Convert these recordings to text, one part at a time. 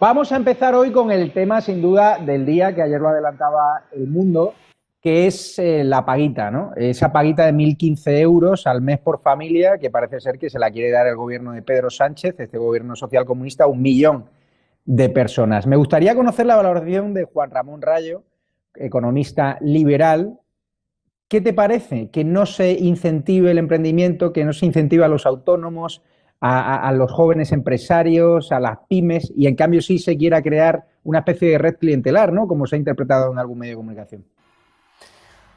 Vamos a empezar hoy con el tema, sin duda, del día, que ayer lo adelantaba El Mundo, que es la paguita, ¿no? Esa paguita de 1.015 euros al mes por familia, que parece ser que se la quiere dar el gobierno de Pedro Sánchez, este gobierno socialcomunista, a 1 millón de personas. Me gustaría conocer la valoración de Juan Ramón Rayo, economista liberal. ¿Qué te parece que no se incentive el emprendimiento, que no se incentive a los autónomos, a los jóvenes empresarios, a las pymes, y en cambio sí se quiera crear una especie de red clientelar, ¿no? Como se ha interpretado en algún medio de comunicación?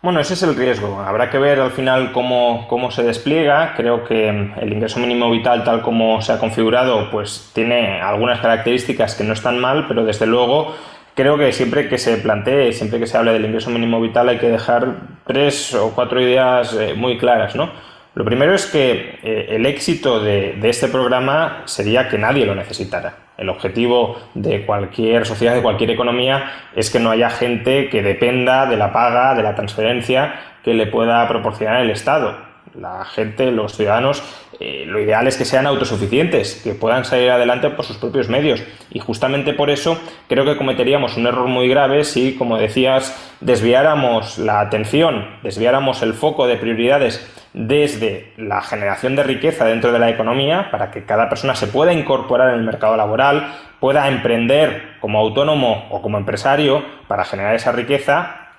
Bueno, ese es el riesgo. Habrá que ver al final cómo se despliega. Creo que el ingreso mínimo vital, tal como se ha configurado, pues tiene algunas características que no están mal, pero desde luego creo que siempre que se plantee, siempre que se hable del ingreso mínimo vital, hay que dejar 3 o 4 ideas muy claras, ¿no? Lo primero es que el éxito de este programa sería que nadie lo necesitara. El objetivo de cualquier sociedad, de cualquier economía, es que no haya gente que dependa de la paga, de la transferencia que le pueda proporcionar el Estado. La gente, los ciudadanos, lo ideal es que sean autosuficientes, que puedan salir adelante por sus propios medios. Y justamente por eso creo que cometeríamos un error muy grave si, como decías, desviáramos la atención, desviáramos el foco de prioridades desde la generación de riqueza dentro de la economía para que cada persona se pueda incorporar en el mercado laboral, pueda emprender como autónomo o como empresario para generar esa riqueza,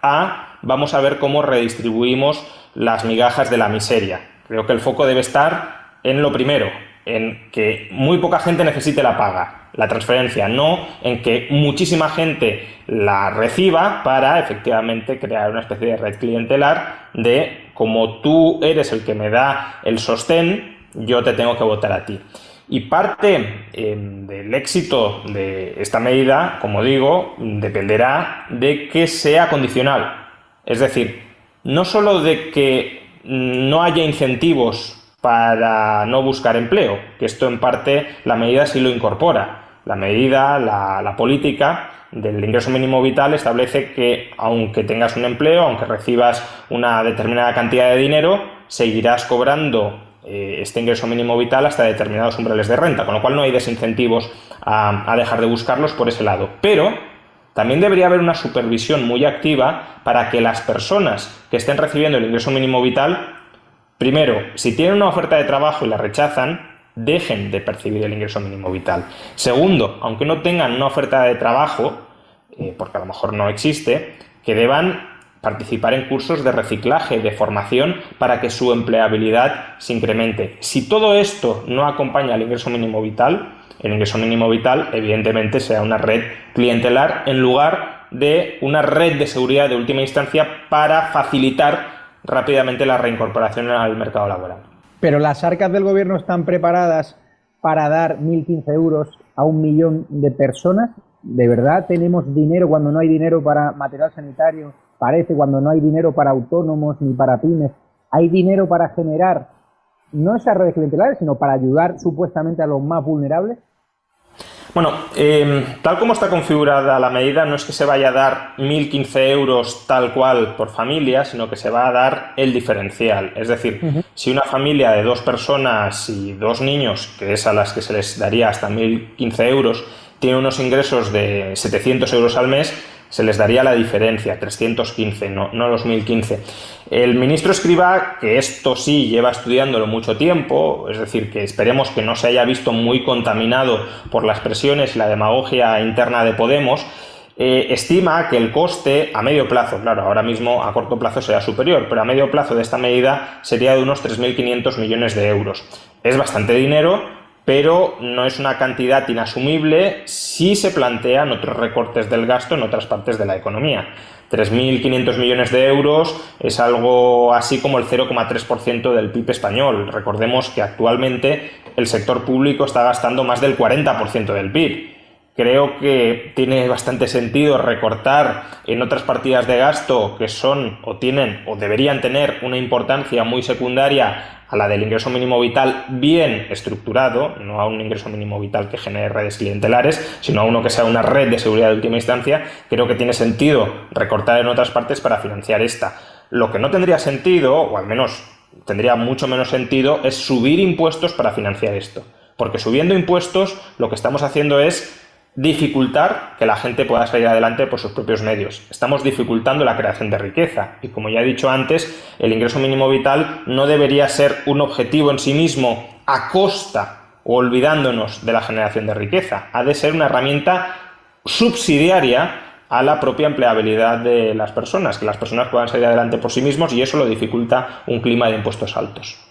vamos a ver cómo redistribuimos las migajas de la miseria. Creo que el foco debe estar en lo primero, en que muy poca gente necesite la paga, la transferencia, no en que muchísima gente la reciba para efectivamente crear una especie de red clientelar de como tú eres el que me da el sostén, yo te tengo que votar a ti. Y parte del éxito de esta medida, como digo, dependerá de que sea condicional. Es decir, no solo de que no haya incentivos para no buscar empleo, que esto en parte la medida sí lo incorpora. La medida, la política del ingreso mínimo vital establece que aunque tengas un empleo, aunque recibas una determinada cantidad de dinero, seguirás cobrando este ingreso mínimo vital hasta determinados umbrales de renta, con lo cual no hay desincentivos a dejar de buscarlos por ese lado. Pero también debería haber una supervisión muy activa para que las personas que estén recibiendo el ingreso mínimo vital, primero, si tienen una oferta de trabajo y la rechazan, dejen de percibir el ingreso mínimo vital. Segundo, aunque no tengan una oferta de trabajo, porque a lo mejor no existe, que deban participar en cursos de reciclaje, de formación, para que su empleabilidad se incremente. Si todo esto no acompaña al ingreso mínimo vital, el ingreso mínimo vital evidentemente será una red clientelar en lugar de una red de seguridad de última instancia para facilitar rápidamente la reincorporación al mercado laboral. Pero las arcas del gobierno están preparadas para dar 1.015 euros a 1 millón de personas. ¿De verdad tenemos dinero cuando no hay dinero para material sanitario? Parece cuando no hay dinero para autónomos ni para pymes. Hay dinero para generar no esas redes clientelares, sino para ayudar supuestamente a los más vulnerables. Bueno, tal como está configurada la medida, no es que se vaya a dar 1.015 euros tal cual por familia, sino que se va a dar el diferencial. Es decir, si una familia de 2 personas y 2 niños, que es a las que se les daría hasta 1.015 euros, tiene unos ingresos de 700 euros al mes, se les daría la diferencia, 315, no los 1.015. El ministro Escrivá, que esto sí lleva estudiándolo mucho tiempo, es decir, que esperemos que no se haya visto muy contaminado por las presiones y la demagogia interna de Podemos, estima que el coste a medio plazo, claro, ahora mismo a corto plazo será superior, pero a medio plazo de esta medida sería de unos 3.500 millones de euros. Es bastante dinero, pero no es una cantidad inasumible si se plantean otros recortes del gasto en otras partes de la economía. 3.500 millones de euros es algo así como el 0,3% del PIB español. Recordemos que actualmente el sector público está gastando más del 40% del PIB. Creo que tiene bastante sentido recortar en otras partidas de gasto que son o tienen o deberían tener una importancia muy secundaria a la del ingreso mínimo vital bien estructurado, no a un ingreso mínimo vital que genere redes clientelares, sino a uno que sea una red de seguridad de última instancia. Creo que tiene sentido recortar en otras partes para financiar esta. Lo que no tendría sentido, o al menos tendría mucho menos sentido, es subir impuestos para financiar esto. Porque subiendo impuestos lo que estamos haciendo es dificultar que la gente pueda salir adelante por sus propios medios. Estamos dificultando la creación de riqueza. Y como ya he dicho antes, el ingreso mínimo vital no debería ser un objetivo en sí mismo a costa o olvidándonos de la generación de riqueza. Ha de ser una herramienta subsidiaria a la propia empleabilidad de las personas, que las personas puedan salir adelante por sí mismos, y eso lo dificulta un clima de impuestos altos.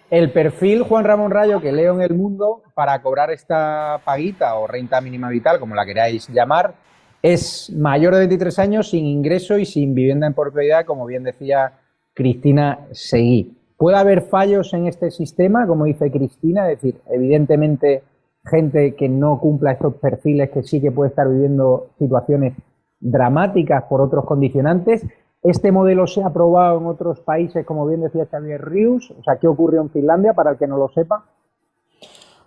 El perfil Juan Ramón Rayo que leo en El Mundo para cobrar esta paguita o renta mínima vital, como la queráis llamar, es mayor de 23 años, sin ingreso y sin vivienda en propiedad, como bien decía Cristina Seguí. ¿Puede haber fallos en este sistema, como dice Cristina? Es decir, evidentemente, gente que no cumpla estos perfiles, que sí que puede estar viviendo situaciones dramáticas por otros condicionantes. ¿Este modelo se ha aprobado en otros países, como bien decía Xavier Rius? O sea, ¿qué ocurrió en Finlandia, para el que no lo sepa?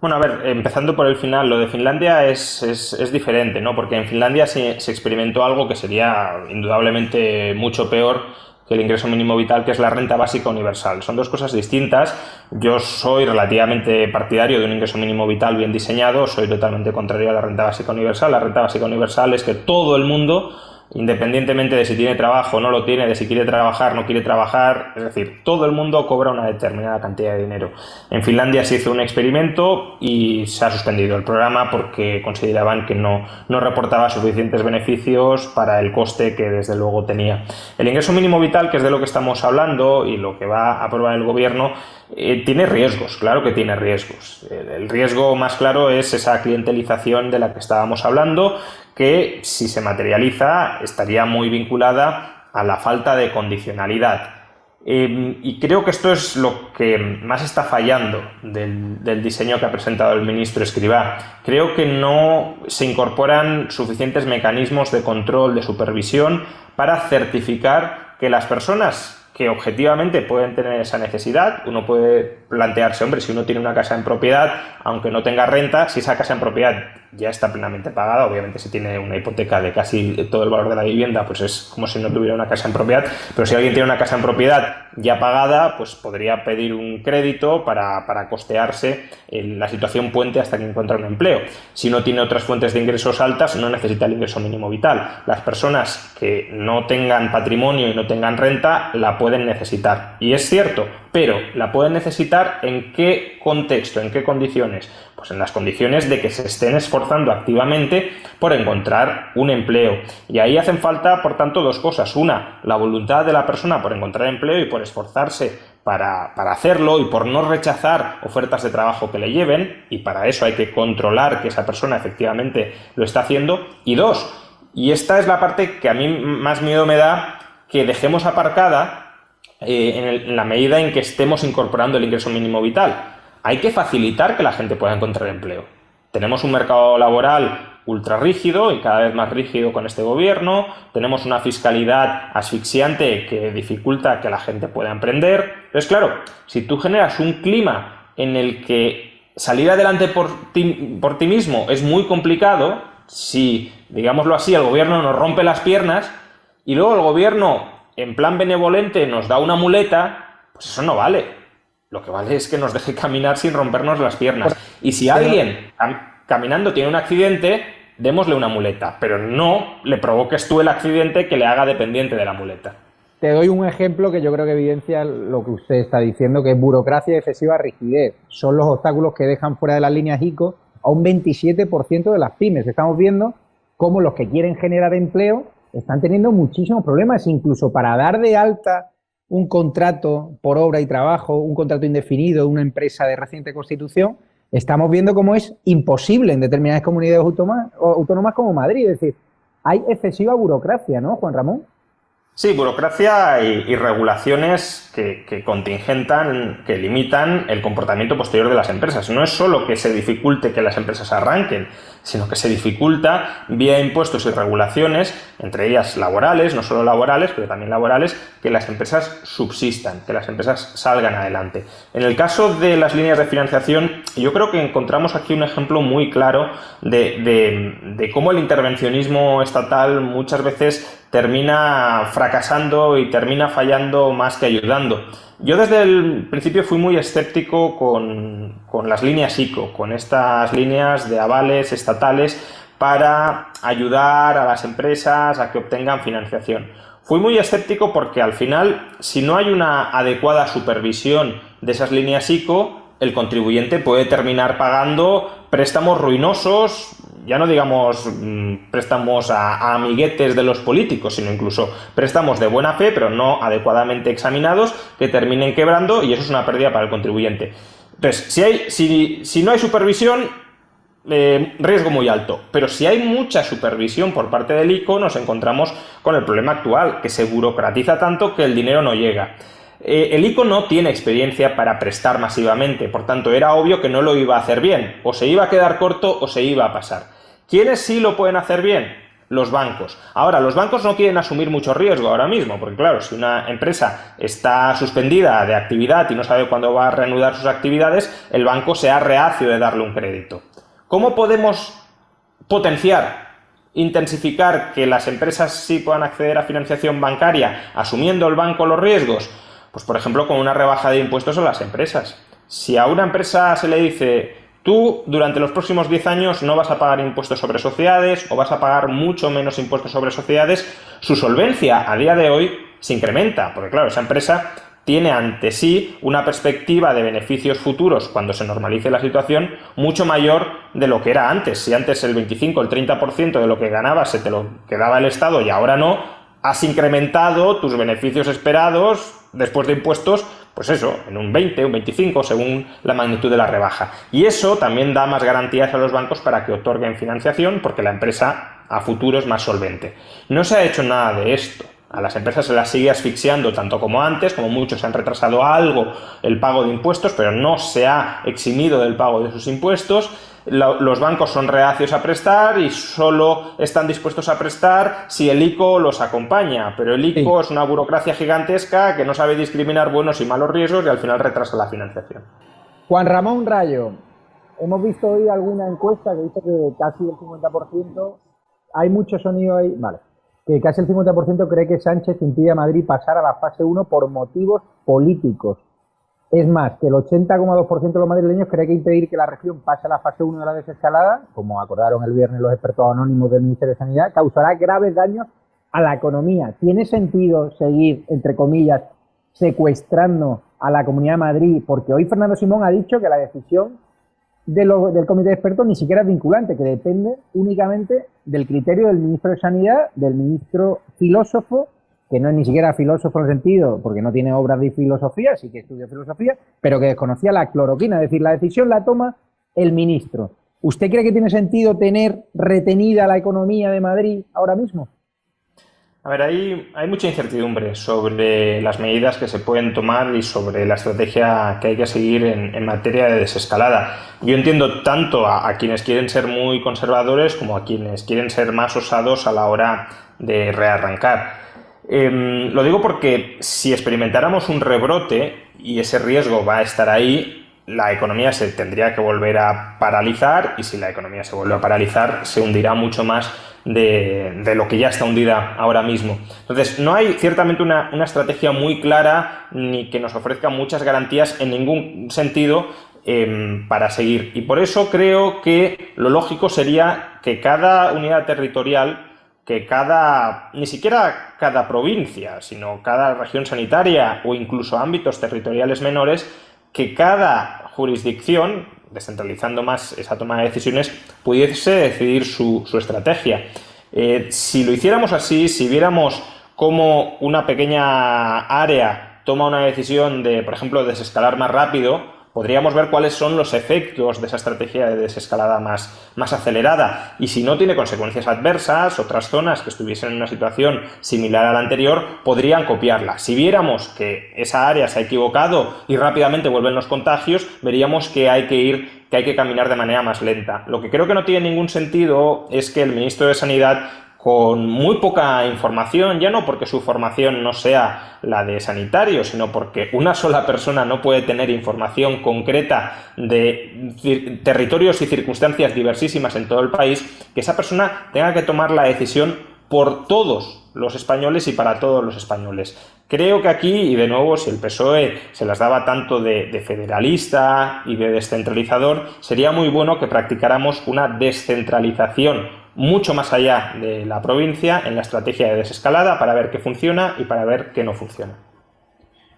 Bueno, a ver, empezando por el final, lo de Finlandia es diferente, ¿no? Porque en Finlandia se experimentó algo que sería indudablemente mucho peor que el ingreso mínimo vital, que es la renta básica universal. Son dos cosas distintas. Yo soy relativamente partidario de un ingreso mínimo vital bien diseñado, soy totalmente contrario a la renta básica universal. La renta básica universal es que todo el mundo, independientemente de si tiene trabajo o no lo tiene, de si quiere trabajar, no quiere trabajar, es decir, todo el mundo cobra una determinada cantidad de dinero. En Finlandia se hizo un experimento y se ha suspendido el programa porque consideraban que no reportaba suficientes beneficios para el coste que desde luego tenía. El ingreso mínimo vital, que es de lo que estamos hablando y lo que va a aprobar el gobierno, tiene riesgos, claro que tiene riesgos. El riesgo más claro es esa clientelización de la que estábamos hablando, que si se materializa estaría muy vinculada a la falta de condicionalidad. Y creo que esto es lo que más está fallando del diseño que ha presentado el ministro Escrivá. Creo que no se incorporan suficientes mecanismos de control, de supervisión, para certificar que las personas que objetivamente pueden tener esa necesidad, uno puede plantearse, hombre, si uno tiene una casa en propiedad, aunque no tenga renta, si esa casa en propiedad ya está plenamente pagada, obviamente si tiene una hipoteca de casi todo el valor de la vivienda, pues es como si no tuviera una casa en propiedad, pero si alguien tiene una casa en propiedad ya pagada, pues podría pedir un crédito para costearse la situación puente hasta que encuentre un empleo. Si no tiene otras fuentes de ingresos altas, no necesita el ingreso mínimo vital. Las personas que no tengan patrimonio y no tengan renta la pueden necesitar. Y es cierto, pero la pueden necesitar ¿en qué contexto, en qué condiciones? Pues en las condiciones de que se estén esforzando activamente por encontrar un empleo. Y ahí hacen falta, por tanto, dos cosas. Una, la voluntad de la persona por encontrar empleo y por esforzarse para hacerlo y por no rechazar ofertas de trabajo que le lleven, y para eso hay que controlar que esa persona efectivamente lo está haciendo. Y dos, y esta es la parte que a mí más miedo me da, que dejemos aparcada en la medida en que estemos incorporando el ingreso mínimo vital. Hay que facilitar que la gente pueda encontrar empleo. Tenemos un mercado laboral ultra rígido y cada vez más rígido con este gobierno. Tenemos una fiscalidad asfixiante que dificulta que la gente pueda emprender. Entonces, claro, si tú generas un clima en el que salir adelante por ti mismo es muy complicado, si, digámoslo así, el gobierno nos rompe las piernas y luego el gobierno, en plan benevolente, nos da una muleta, pues eso no vale. Lo que vale es que nos deje caminar sin rompernos las piernas. Y si alguien caminando tiene un accidente, démosle una muleta, pero no le provoques tú el accidente que le haga dependiente de la muleta. Te doy un ejemplo que yo creo que evidencia lo que usted está diciendo, que es burocracia y excesiva rigidez. Son los obstáculos que dejan fuera de las líneas ICO a un 27% de las pymes. Estamos viendo cómo los que quieren generar empleo están teniendo muchísimos problemas, incluso para dar de alta un contrato por obra y trabajo, un contrato indefinido de una empresa de reciente constitución. Estamos viendo cómo es imposible en determinadas comunidades autónomas como Madrid. Es decir, hay excesiva burocracia, ¿no, Juan Ramón? Sí, burocracia y regulaciones que contingentan, que limitan el comportamiento posterior de las empresas. No es solo que se dificulte que las empresas arranquen, sino que se dificulta vía impuestos y regulaciones, entre ellas laborales, no solo laborales, pero también laborales, que las empresas subsistan, que las empresas salgan adelante. En el caso de las líneas de financiación, yo creo que encontramos aquí un ejemplo muy claro de cómo el intervencionismo estatal muchas veces termina fracasando y termina fallando más que ayudando. Yo desde el principio fui muy escéptico con las líneas ICO, con estas líneas de avales estatales, para ayudar a las empresas a que obtengan financiación. Fui muy escéptico porque al final, si no hay una adecuada supervisión de esas líneas ICO, el contribuyente puede terminar pagando préstamos ruinosos, ya no digamos préstamos a amiguetes de los políticos, sino incluso préstamos de buena fe, pero no adecuadamente examinados, que terminen quebrando, y eso es una pérdida para el contribuyente. Entonces, si no hay supervisión, riesgo muy alto, pero si hay mucha supervisión por parte del ICO, nos encontramos con el problema actual, que se burocratiza tanto que el dinero no llega. El ICO no tiene experiencia para prestar masivamente, por tanto era obvio que no lo iba a hacer bien, o se iba a quedar corto o se iba a pasar. ¿Quiénes sí lo pueden hacer bien? Los bancos. Ahora, los bancos no quieren asumir mucho riesgo ahora mismo, porque claro, si una empresa está suspendida de actividad y no sabe cuándo va a reanudar sus actividades, el banco sea reacio de darle un crédito. ¿Cómo podemos potenciar, intensificar que las empresas sí puedan acceder a financiación bancaria asumiendo el banco los riesgos? Pues por ejemplo con una rebaja de impuestos a las empresas. Si a una empresa se le dice, tú durante los próximos 10 años no vas a pagar impuestos sobre sociedades o vas a pagar mucho menos impuestos sobre sociedades, su solvencia a día de hoy se incrementa, porque claro, esa empresa tiene ante sí una perspectiva de beneficios futuros cuando se normalice la situación mucho mayor de lo que era antes. Si antes el 25 o el 30% de lo que ganabas se te lo quedaba el Estado y ahora no, has incrementado tus beneficios esperados después de impuestos, pues eso, en un 20, un 25, según la magnitud de la rebaja. Y eso también da más garantías a los bancos para que otorguen financiación, porque la empresa a futuro es más solvente. No se ha hecho nada de esto. A las empresas se las sigue asfixiando tanto como antes, como muchos han retrasado algo el pago de impuestos, pero no se ha eximido del pago de sus impuestos. Los bancos son reacios a prestar y solo están dispuestos a prestar si el ICO los acompaña, pero el ICO es una burocracia gigantesca que no sabe discriminar buenos y malos riesgos y al final retrasa la financiación. Juan Ramón Rayo, hemos visto hoy alguna encuesta que dice que casi el 50%, hay mucho sonido ahí, vale, que casi el 50% cree que Sánchez impide a Madrid pasar a la fase 1 por motivos políticos. Es más, que el 80,2% de los madrileños cree que impedir que la región pase a la fase 1 de la desescalada, como acordaron el viernes los expertos anónimos del Ministerio de Sanidad, causará graves daños a la economía. ¿Tiene sentido seguir, entre comillas, secuestrando a la Comunidad de Madrid? Porque hoy Fernando Simón ha dicho que la decisión del comité de expertos ni siquiera es vinculante, que depende únicamente del criterio del ministro de Sanidad, del ministro filósofo, que no es ni siquiera filósofo en el sentido, porque no tiene obras de filosofía, sí que estudia filosofía, pero que desconocía la cloroquina. Es decir, la decisión la toma el ministro. ¿Usted cree que tiene sentido tener retenida la economía de Madrid ahora mismo? A ver, hay mucha incertidumbre sobre las medidas que se pueden tomar y sobre la estrategia que hay que seguir en materia de desescalada. Yo entiendo tanto a quienes quieren ser muy conservadores como a quienes quieren ser más osados a la hora de rearrancar. Lo digo porque si experimentáramos un rebrote y ese riesgo va a estar ahí, la economía se tendría que volver a paralizar y si la economía se vuelve a paralizar se hundirá mucho más de lo que ya está hundida ahora mismo. Entonces no hay ciertamente una estrategia muy clara ni que nos ofrezca muchas garantías en ningún sentido para seguir, y por eso creo que lo lógico sería que cada unidad territorial, que ni siquiera cada provincia, sino cada región sanitaria o incluso ámbitos territoriales menores, que cada jurisdicción, descentralizando más esa toma de decisiones, pudiese decidir su estrategia. Si lo hiciéramos así, si viéramos cómo una pequeña área toma una decisión de, por ejemplo, desescalar más rápido, podríamos ver cuáles son los efectos de esa estrategia de desescalada más acelerada. Y si no tiene consecuencias adversas, otras zonas que estuviesen en una situación similar a la anterior podrían copiarla. Si viéramos que esa área se ha equivocado y rápidamente vuelven los contagios, veríamos que hay que caminar de manera más lenta. Lo que creo que no tiene ningún sentido es que el ministro de Sanidad, con muy poca información, ya no porque su formación no sea la de sanitario, sino porque una sola persona no puede tener información concreta de territorios y circunstancias diversísimas en todo el país, que esa persona tenga que tomar la decisión por todos los españoles y para todos los españoles. Creo que aquí, y de nuevo, si el PSOE se las daba tanto de federalista y de descentralizador, sería muy bueno que practicáramos una descentralización mucho más allá de la provincia en la estrategia de desescalada para ver qué funciona y para ver qué no funciona.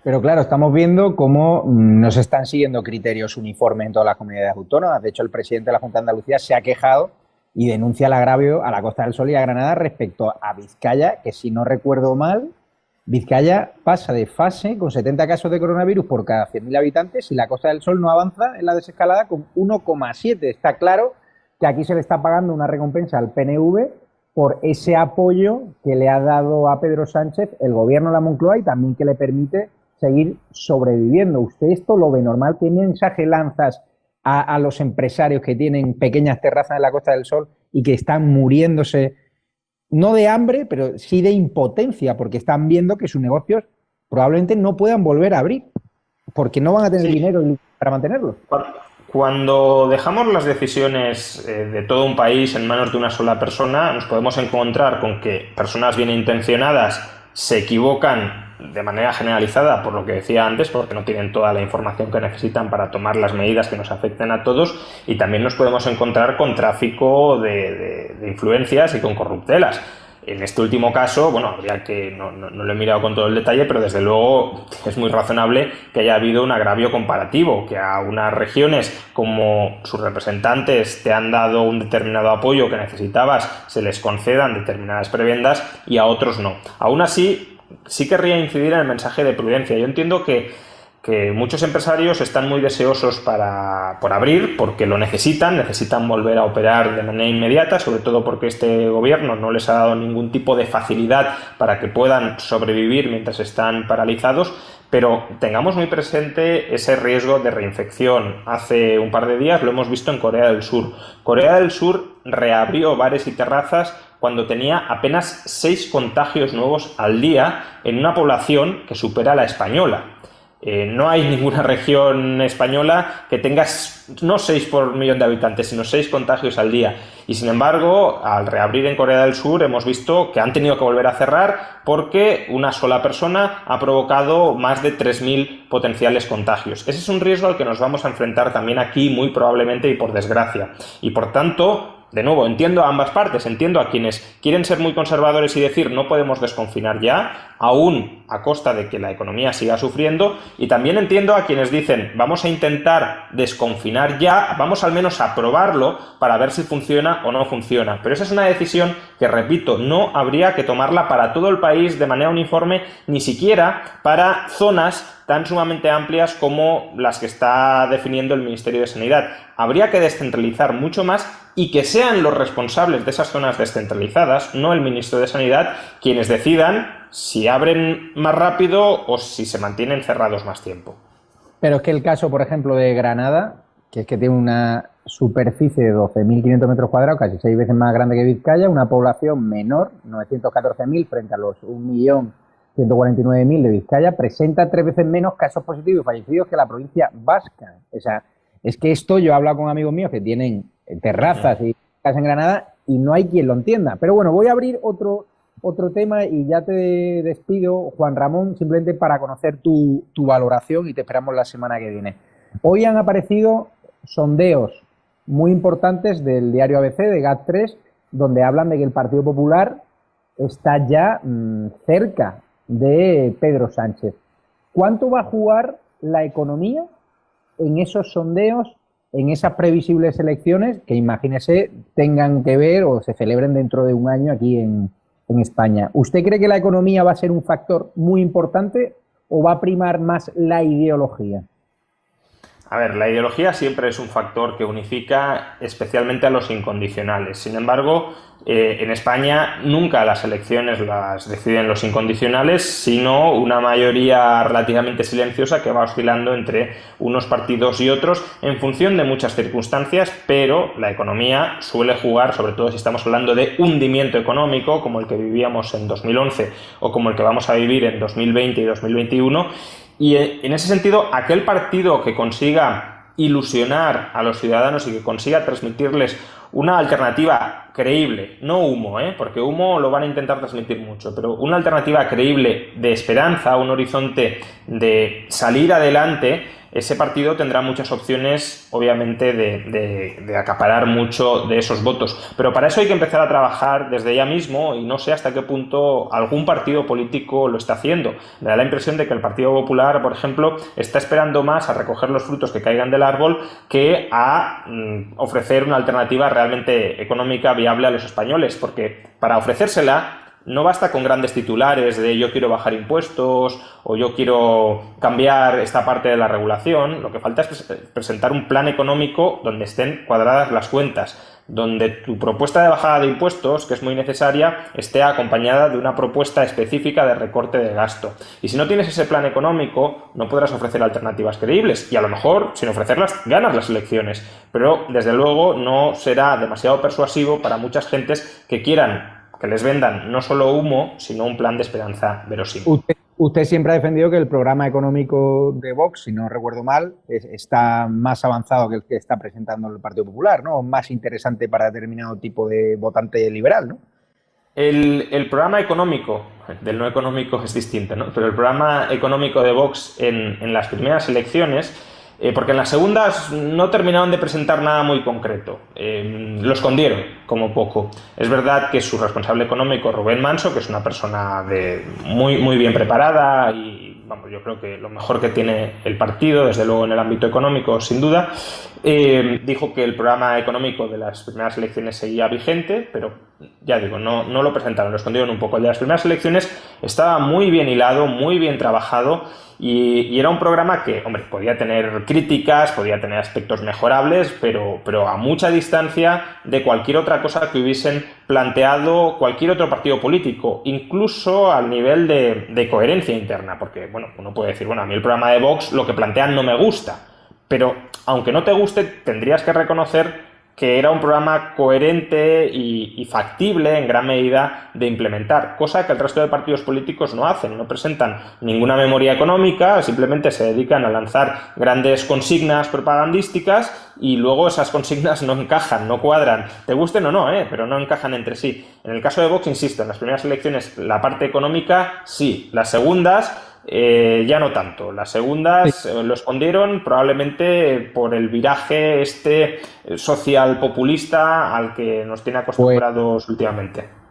Pero claro, estamos viendo cómo no se están siguiendo criterios uniformes en todas las comunidades autónomas. De hecho, el presidente de la Junta de Andalucía se ha quejado y denuncia el agravio a la Costa del Sol y a Granada respecto a Vizcaya, que si no recuerdo mal, Vizcaya pasa de fase con 70 casos de coronavirus por cada 100.000 habitantes y la Costa del Sol no avanza en la desescalada con 1,7. Está claro que aquí se le está pagando una recompensa al PNV por ese apoyo que le ha dado a Pedro Sánchez el gobierno de la Moncloa y también que le permite seguir sobreviviendo. ¿Usted esto lo ve normal? ¿Qué mensaje lanzas a los empresarios que tienen pequeñas terrazas en la Costa del Sol y que están muriéndose, no de hambre, pero sí de impotencia, porque están viendo que sus negocios probablemente no puedan volver a abrir, porque no van a tener dinero para mantenerlos? Cuando dejamos las decisiones de todo un país en manos de una sola persona, nos podemos encontrar con que personas bien intencionadas se equivocan de manera generalizada, por lo que decía antes, porque no tienen toda la información que necesitan para tomar las medidas que nos afecten a todos, y también nos podemos encontrar con tráfico de influencias y con corruptelas. En este último caso, bueno, habría que, no lo he mirado con todo el detalle, pero desde luego es muy razonable que haya habido un agravio comparativo, que a unas regiones como sus representantes te han dado un determinado apoyo que necesitabas, se les concedan determinadas prebendas y a otros no. Aún así, sí querría incidir en el mensaje de prudencia. Yo entiendo que muchos empresarios están muy deseosos por abrir, porque lo necesitan volver a operar de manera inmediata, sobre todo porque este gobierno no les ha dado ningún tipo de facilidad para que puedan sobrevivir mientras están paralizados, pero tengamos muy presente ese riesgo de reinfección. Hace un par de días lo hemos visto en Corea del Sur. Corea del Sur reabrió bares y terrazas cuando tenía apenas 6 contagios nuevos al día en una población que supera la española. No hay ninguna región española que tenga no 6 por millón de habitantes, sino 6 contagios al día. Y sin embargo, al reabrir en Corea del Sur hemos visto que han tenido que volver a cerrar porque una sola persona ha provocado más de 3.000 potenciales contagios. Ese es un riesgo al que nos vamos a enfrentar también aquí, muy probablemente y por desgracia. Y por tanto, de nuevo, entiendo a ambas partes, entiendo a quienes quieren ser muy conservadores y decir no podemos desconfinar ya, aún a costa de que la economía siga sufriendo, y también entiendo a quienes dicen vamos a intentar desconfinar ya, vamos al menos a probarlo para ver si funciona o no funciona. Pero esa es una decisión que, repito, no habría que tomarla para todo el país de manera uniforme, ni siquiera para zonas tan sumamente amplias como las que está definiendo el Ministerio de Sanidad. Habría que descentralizar mucho más y que sean los responsables de esas zonas descentralizadas, no el Ministro de Sanidad, quienes decidan si abren más rápido o si se mantienen cerrados más tiempo. Pero es que el caso, por ejemplo, de Granada, que es que tiene una superficie de 12.500 metros cuadrados, casi 6 veces más grande que Vizcaya, una población menor, 914.000 frente a los 1.149.000 de Vizcaya, presenta 3 veces menos casos positivos y fallecidos que la provincia vasca. O sea, es que esto yo he hablado con amigos míos que tienen terrazas y casas en Granada y no hay quien lo entienda. Pero bueno, voy a abrir otro tema y ya te despido, Juan Ramón, simplemente para conocer tu valoración y te esperamos la semana que viene. Hoy han aparecido sondeos muy importantes del diario ABC, de GAT3, donde hablan de que el Partido Popular está ya cerca de Pedro Sánchez. ¿Cuánto va a jugar la economía en esos sondeos, en esas previsibles elecciones que, imagínese, tengan que ver o se celebren dentro de un año aquí en España? ¿Usted cree que la economía va a ser un factor muy importante o va a primar más la ideología? A ver, la ideología siempre es un factor que unifica especialmente a los incondicionales. Sin embargo, en España nunca las elecciones las deciden los incondicionales, sino una mayoría relativamente silenciosa que va oscilando entre unos partidos y otros en función de muchas circunstancias, pero la economía suele jugar, sobre todo si estamos hablando de hundimiento económico, como el que vivíamos en 2011 o como el que vamos a vivir en 2020 y 2021, y en ese sentido, aquel partido que consiga ilusionar a los ciudadanos y que consiga transmitirles una alternativa creíble, no humo, porque humo lo van a intentar transmitir mucho, pero una alternativa creíble de esperanza, un horizonte de salir adelante, ese partido tendrá muchas opciones, obviamente, de acaparar mucho de esos votos. Pero para eso hay que empezar a trabajar desde ya mismo y no sé hasta qué punto algún partido político lo está haciendo. Me da la impresión de que el Partido Popular, por ejemplo, está esperando más a recoger los frutos que caigan del árbol que a ofrecer una alternativa realmente económica viable a los españoles, porque para ofrecérsela no basta con grandes titulares de yo quiero bajar impuestos o yo quiero cambiar esta parte de la regulación. Lo que falta es presentar un plan económico donde estén cuadradas las cuentas, donde tu propuesta de bajada de impuestos, que es muy necesaria, esté acompañada de una propuesta específica de recorte de gasto. Y si no tienes ese plan económico, no podrás ofrecer alternativas creíbles y a lo mejor, sin ofrecerlas, ganas las elecciones. Pero, desde luego, no será demasiado persuasivo para muchas gentes que quieran que les vendan no solo humo, sino un plan de esperanza verosímil. Usted siempre ha defendido que el programa económico de Vox, si no recuerdo mal, está más avanzado que el que está presentando el Partido Popular, ¿no? Más interesante para determinado tipo de votante liberal, ¿no? El programa económico, del no económico es distinto, ¿no? Pero el programa económico de Vox en las primeras elecciones, porque en las segundas no terminaron de presentar nada muy concreto, lo escondieron como poco. Es verdad que su responsable económico, Rubén Manso, que es una persona muy bien preparada y vamos, yo creo que lo mejor que tiene el partido, desde luego en el ámbito económico, sin duda, dijo que el programa económico de las primeras elecciones seguía vigente, pero ya digo, no lo presentaron, lo escondieron un poco. El de las primeras elecciones estaba muy bien hilado, muy bien trabajado y era un programa que, hombre, podía tener críticas, podía tener aspectos mejorables, pero a mucha distancia de cualquier otra cosa que hubiesen planteado cualquier otro partido político, incluso al nivel de coherencia interna, porque, bueno, uno puede decir, bueno, a mí el programa de Vox lo que plantean no me gusta, pero aunque no te guste, tendrías que reconocer que era un programa coherente y factible en gran medida de implementar, cosa que el resto de partidos políticos no hacen, no presentan ninguna memoria económica, simplemente se dedican a lanzar grandes consignas propagandísticas y luego esas consignas no encajan, no cuadran, te gusten o no, pero no encajan entre sí. En el caso de Vox, insisto, en las primeras elecciones la parte económica sí, las segundas ya no tanto. Las segundas lo escondieron probablemente por el viraje social populista al que nos tiene acostumbrados últimamente.